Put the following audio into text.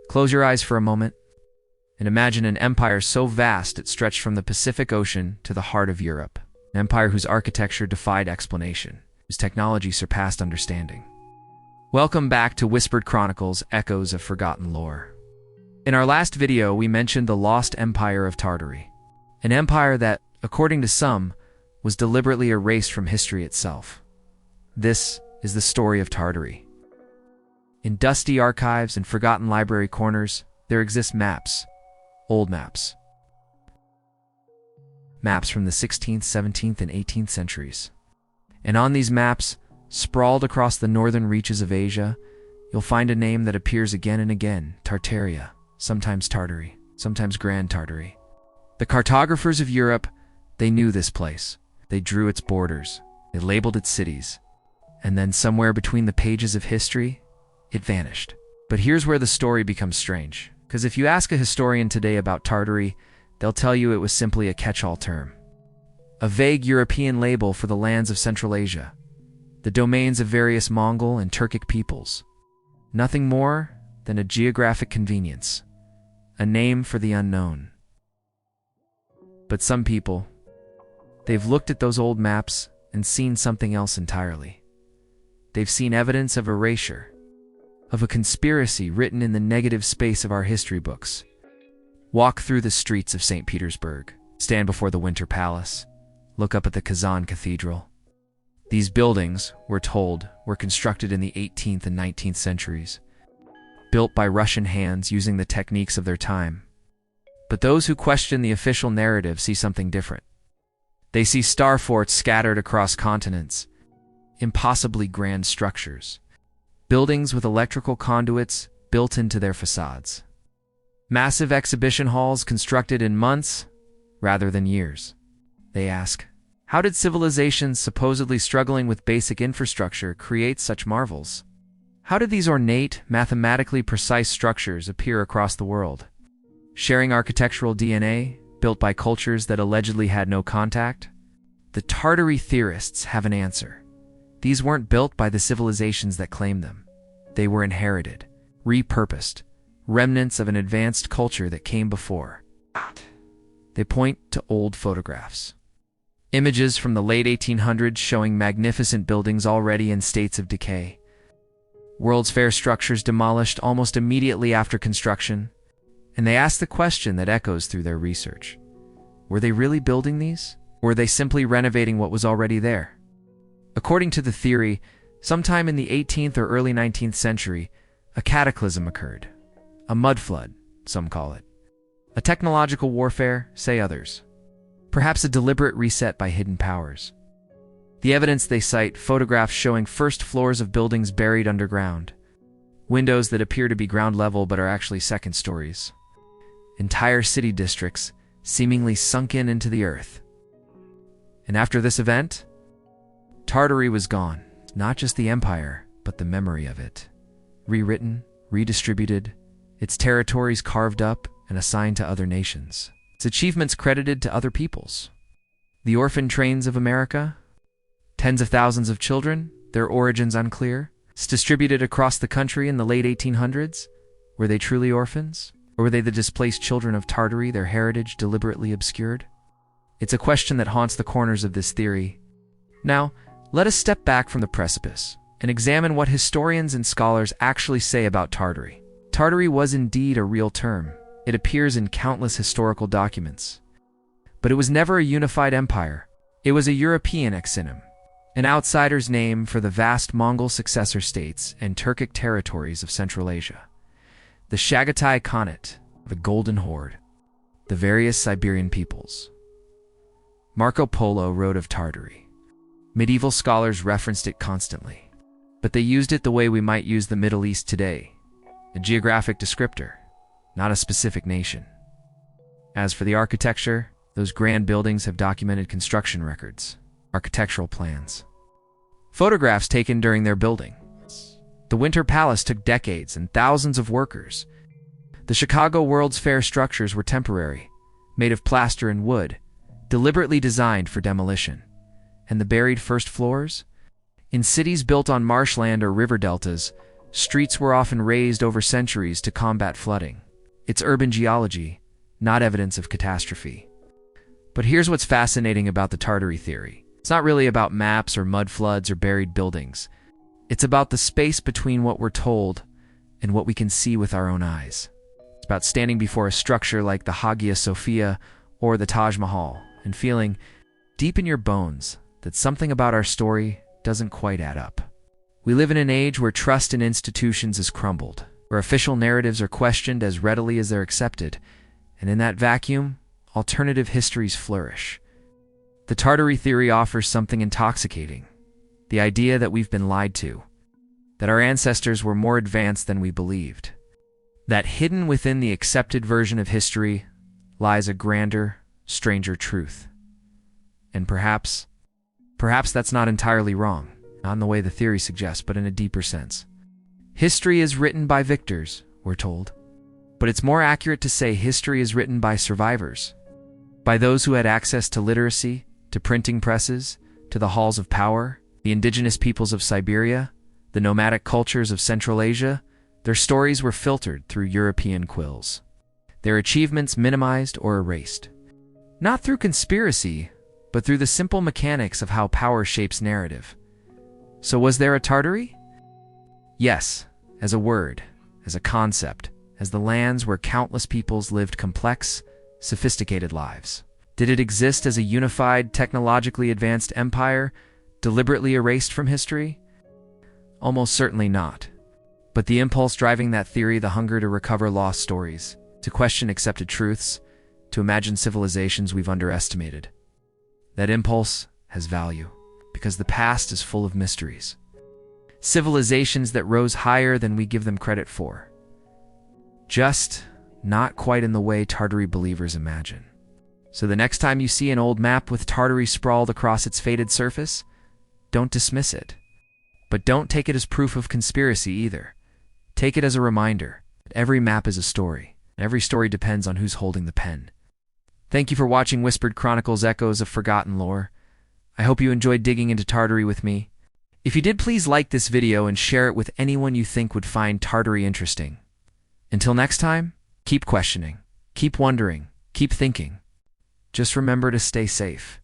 Close your eyes for a moment and imagine an empire so vast it stretched from the Pacific Ocean to the heart of Europe. An empire whose architecture defied explanation, whose technology surpassed understanding. Welcome back to Whispered Chronicles, Echoes of Forgotten Lore. In our last video, we mentioned the lost empire of Tartary, an empire that, according to some, was deliberately erased from history itself. This is the story of Tartary. In dusty archives and forgotten library corners, there exist maps, old maps. Maps from the 16th, 17th, and 18th centuries. And on these maps, sprawled across the northern reaches of Asia, you'll find a name that appears again and again: Tartaria, sometimes Tartary, sometimes Grand Tartary. The cartographers of Europe, they knew this place. They drew its borders, they labeled its cities, and then somewhere between the pages of history, it vanished. But here's where the story becomes strange, because if you ask a historian today about Tartary, they'll tell you it was simply a catch-all term. A vague European label for the lands of Central Asia, the domains of various Mongol and Turkic peoples. Nothing more than a geographic convenience, a name for the unknown. But some people, they've looked at those old maps and seen something else entirely. They've seen evidence of erasure, of a conspiracy written in the negative space of our history books. Walk through the streets of St. Petersburg, stand before the Winter Palace, look up at the Kazan Cathedral. These buildings, we're told, were constructed in the 18th and 19th centuries, built by Russian hands using the techniques of their time. But those who question the official narrative see something different. They see star forts scattered across continents, impossibly grand structures, buildings with electrical conduits built into their facades, massive exhibition halls constructed in months rather than years. They ask, how did civilizations supposedly struggling with basic infrastructure create such marvels? How did these ornate, mathematically precise structures appear across the world? Sharing architectural DNA, built by cultures that allegedly had no contact? The Tartary theorists have an answer. These weren't built by the civilizations that claim them. They were inherited, repurposed, remnants of an advanced culture that came before. They point to old photographs. Images from the late 1800s showing magnificent buildings already in states of decay. World's Fair structures demolished almost immediately after construction. And they ask the question that echoes through their research. Were they really building these? Or were they simply renovating what was already there? According to the theory, sometime in the 18th or early 19th century, a cataclysm occurred. A mud flood, some call it. A technological warfare, say others. Perhaps a deliberate reset by hidden powers. The evidence they cite, photographs showing first floors of buildings buried underground, windows that appear to be ground level but are actually second stories, entire city districts seemingly sunken into the earth. And after this event, Tartary was gone. Not just the empire, but the memory of it. Rewritten, redistributed, its territories carved up and assigned to other nations. Its achievements credited to other peoples. The orphan trains of America? Tens of thousands of children, their origins unclear, distributed across the country in the late 1800s? Were they truly orphans? Or were they the displaced children of Tartary, their heritage deliberately obscured? It's a question that haunts the corners of this theory. Now, let us step back from the precipice and examine what historians and scholars actually say about Tartary. Tartary was indeed a real term. It appears in countless historical documents. But it was never a unified empire. It was a European exonym, an outsider's name for the vast Mongol successor states and Turkic territories of Central Asia. The Chagatai Khanate, the Golden Horde, the various Siberian peoples. Marco Polo wrote of Tartary. Medieval scholars referenced it constantly, but they used it the way we might use the Middle East today, a geographic descriptor, not a specific nation. As for the architecture, those grand buildings have documented construction records, architectural plans, photographs taken during their building. The Winter Palace took decades and thousands of workers. The Chicago World's Fair structures were temporary, made of plaster and wood, deliberately designed for demolition. And the buried first floors? In cities built on marshland or river deltas, Streets were often raised over centuries to combat flooding. It's urban geology, not evidence of catastrophe. But here's what's fascinating about the Tartary theory. It's not really about maps or mud floods or buried buildings. It's about the space between what we're told and what we can see with our own eyes. It's about standing before a structure like the Hagia Sophia or the Taj Mahal and feeling deep in your bones that something about our story doesn't quite add up. We live in an age where trust in institutions has crumbled, where official narratives are questioned as readily as they're accepted, and in that vacuum, alternative histories flourish. The Tartary theory offers something intoxicating, the idea that we've been lied to, that our ancestors were more advanced than we believed, that hidden within the accepted version of history lies a grander, stranger truth. And perhaps that's not entirely wrong, not in the way the theory suggests, but in a deeper sense. History is written by victors, we're told. But it's more accurate to say history is written by survivors, by those who had access to literacy, to printing presses, to the halls of power, the indigenous peoples of Siberia, the nomadic cultures of Central Asia. Their stories were filtered through European quills, their achievements minimized or erased. Not through conspiracy, but through the simple mechanics of how power shapes narrative. So was there a Tartary? Yes, as a word, as a concept, as the lands where countless peoples lived complex, sophisticated lives. Did it exist as a unified, technologically advanced empire, deliberately erased from history? Almost certainly not. But the impulse driving that theory, the hunger to recover lost stories, to question accepted truths, to imagine civilizations we've underestimated, that impulse has value, because the past is full of mysteries. Civilizations that rose higher than we give them credit for. Just not quite in the way Tartary believers imagine. So the next time you see an old map with Tartary sprawled across its faded surface, don't dismiss it. But don't take it as proof of conspiracy either. Take it as a reminder that every map is a story, and every story depends on who's holding the pen. Thank you for watching Whispered Chronicles Echoes of Forgotten Lore. I hope you enjoyed digging into Tartary with me. If you did, please like this video and share it with anyone you think would find Tartary interesting. Until next time, keep questioning, keep wondering, keep thinking. Just remember to stay safe.